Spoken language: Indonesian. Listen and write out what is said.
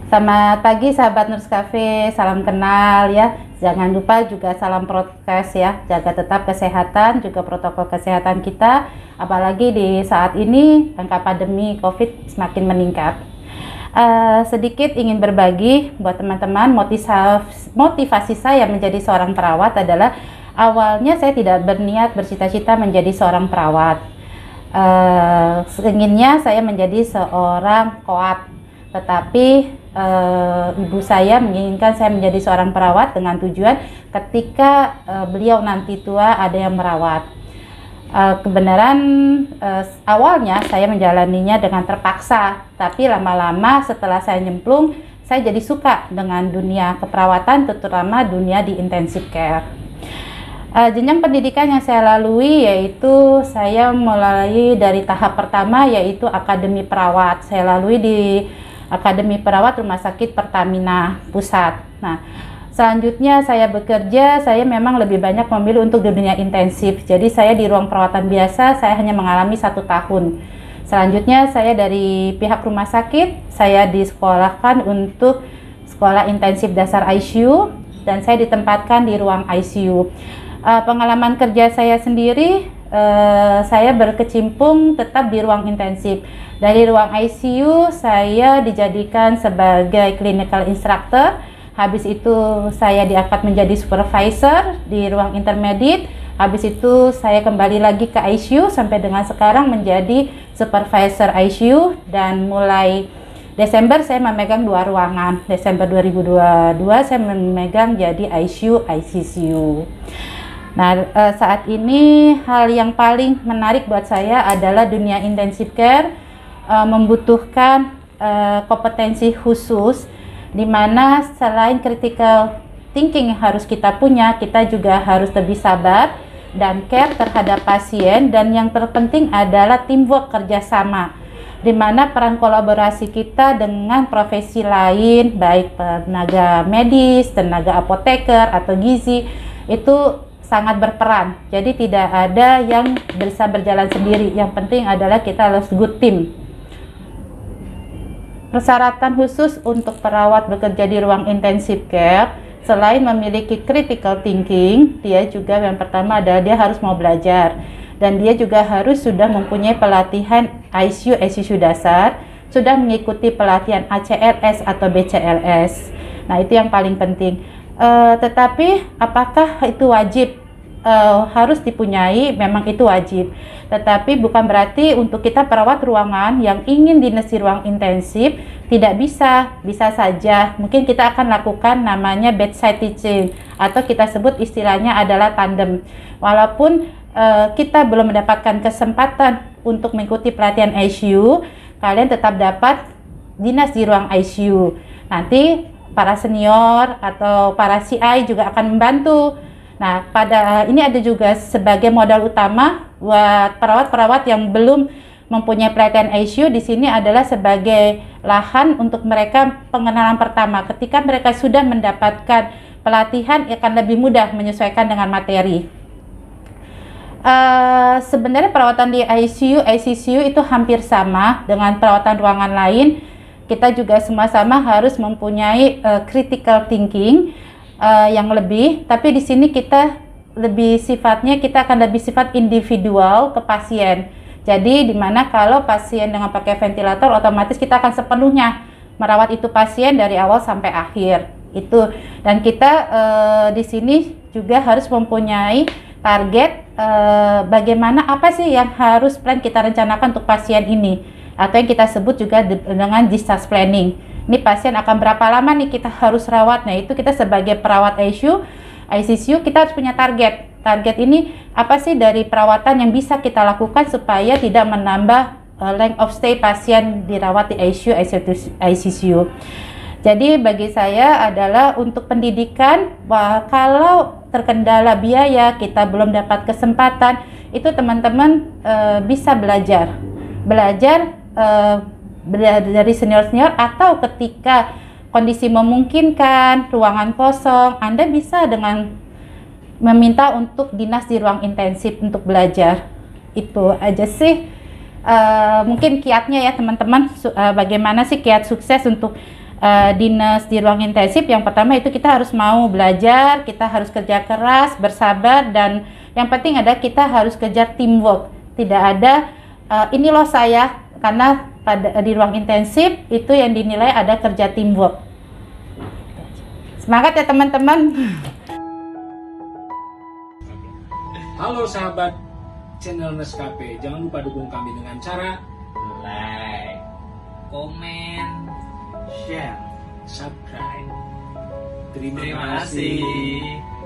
Selamat pagi sahabat Nurse Cafe, salam kenal ya. Jangan lupa juga salam prokes ya, jaga tetap kesehatan, juga protokol kesehatan kita. Apalagi di saat ini angka pandemi COVID semakin meningkat. Sedikit ingin berbagi buat teman-teman, motivasi saya menjadi seorang perawat adalah awalnya saya tidak berniat bercita-cita menjadi seorang perawat. Inginnya saya menjadi seorang koat, tetapi ibu saya menginginkan saya menjadi seorang perawat dengan tujuan ketika beliau nanti tua ada yang merawat. Kebenaran awalnya saya menjalaninya dengan terpaksa, tapi lama-lama setelah saya nyemplung, saya jadi suka dengan dunia keperawatan, terutama dunia di intensive care. Jenjang pendidikan yang saya lalui yaitu saya mulai dari tahap pertama yaitu Akademi Perawat. Saya lalui di Akademi Perawat Rumah Sakit Pertamina Pusat. Nah, selanjutnya saya bekerja, saya memang lebih banyak memilih untuk di dunia intensif. Jadi saya di ruang perawatan biasa, saya hanya mengalami 1 tahun. Selanjutnya saya dari pihak rumah sakit, saya disekolahkan untuk sekolah intensif dasar ICU, dan saya ditempatkan di ruang ICU. Pengalaman kerja saya sendiri, saya berkecimpung tetap di ruang intensif. Dari ruang ICU saya dijadikan sebagai clinical instructor. Habis itu saya diangkat menjadi supervisor di ruang intermediate. Habis itu saya kembali lagi ke ICU sampai dengan sekarang menjadi supervisor ICU, dan mulai Desember saya memegang 2 ruangan. Desember 2022 saya memegang jadi ICU ICCU. Nah, saat ini hal yang paling menarik buat saya adalah dunia intensive care membutuhkan kompetensi khusus, di mana selain critical thinking yang harus kita punya, kita juga harus lebih sabar dan care terhadap pasien, dan yang terpenting adalah teamwork, kerjasama, di mana peran kolaborasi kita dengan profesi lain, baik tenaga medis, tenaga apoteker atau gizi, itu sangat berperan. Jadi tidak ada yang bisa berjalan sendiri. Yang penting adalah kita harus good team. Persyaratan khusus untuk perawat bekerja di ruang intensive care, selain memiliki critical thinking, dia juga yang pertama adalah dia harus mau belajar, dan dia juga harus sudah mempunyai pelatihan ICU dasar, sudah mengikuti pelatihan ACLS atau BCLS. Nah, itu yang paling penting. Tetapi apakah itu wajib? Harus dipunyai, memang itu wajib, tetapi bukan berarti untuk kita perawat ruangan yang ingin dinas di ruang intensif tidak bisa saja. Mungkin kita akan lakukan namanya bedside teaching, atau kita sebut istilahnya adalah tandem. Walaupun kita belum mendapatkan kesempatan untuk mengikuti pelatihan ICU, kalian tetap dapat dinas di ruang ICU. Nanti para senior atau para CI juga akan membantu. Nah, pada ini ada juga sebagai modal utama buat perawat-perawat yang belum mempunyai pelatihan ICU. Di sini adalah sebagai lahan untuk mereka pengenalan pertama. Ketika mereka sudah mendapatkan pelatihan, akan lebih mudah menyesuaikan dengan materi. Sebenarnya perawatan di ICU, ICCU itu hampir sama dengan perawatan ruangan lain. Kita juga sama-sama harus mempunyai critical thinking yang lebih, tapi di sini kita akan lebih sifat individual ke pasien. Jadi dimana kalau pasien dengan pakai ventilator, otomatis kita akan sepenuhnya merawat itu pasien dari awal sampai akhir itu. Dan kita di sini juga harus mempunyai target bagaimana, apa sih yang harus plan kita rencanakan untuk pasien ini, atau yang kita sebut juga dengan discharge planning. Ini pasien akan berapa lama nih kita harus rawat. Nah, itu kita sebagai perawat ICU, ICCU, kita harus punya target. Target ini apa sih dari perawatan yang bisa kita lakukan supaya tidak menambah length of stay pasien dirawat di ICU, ICCU. Jadi bagi saya adalah untuk pendidikan, kalau terkendala biaya, kita belum dapat kesempatan, itu teman-teman bisa belajar dari senior-senior, atau ketika kondisi memungkinkan, ruangan kosong, Anda bisa dengan meminta untuk dinas di ruang intensif untuk belajar. Itu aja sih mungkin kiatnya ya teman-teman. Bagaimana sih kiat sukses untuk dinas di ruang intensif, yang pertama itu kita harus mau belajar, kita harus kerja keras, bersabar, dan yang penting ada kita harus kejar teamwork. Tidak ada ini loh saya, karena di ruang intensif itu yang dinilai ada kerja teamwork. Semangat ya teman-teman. Halo sahabat channel Nescafe, jangan lupa dukung kami dengan cara like, komen, share, subscribe. Terima terima kasih. kasih.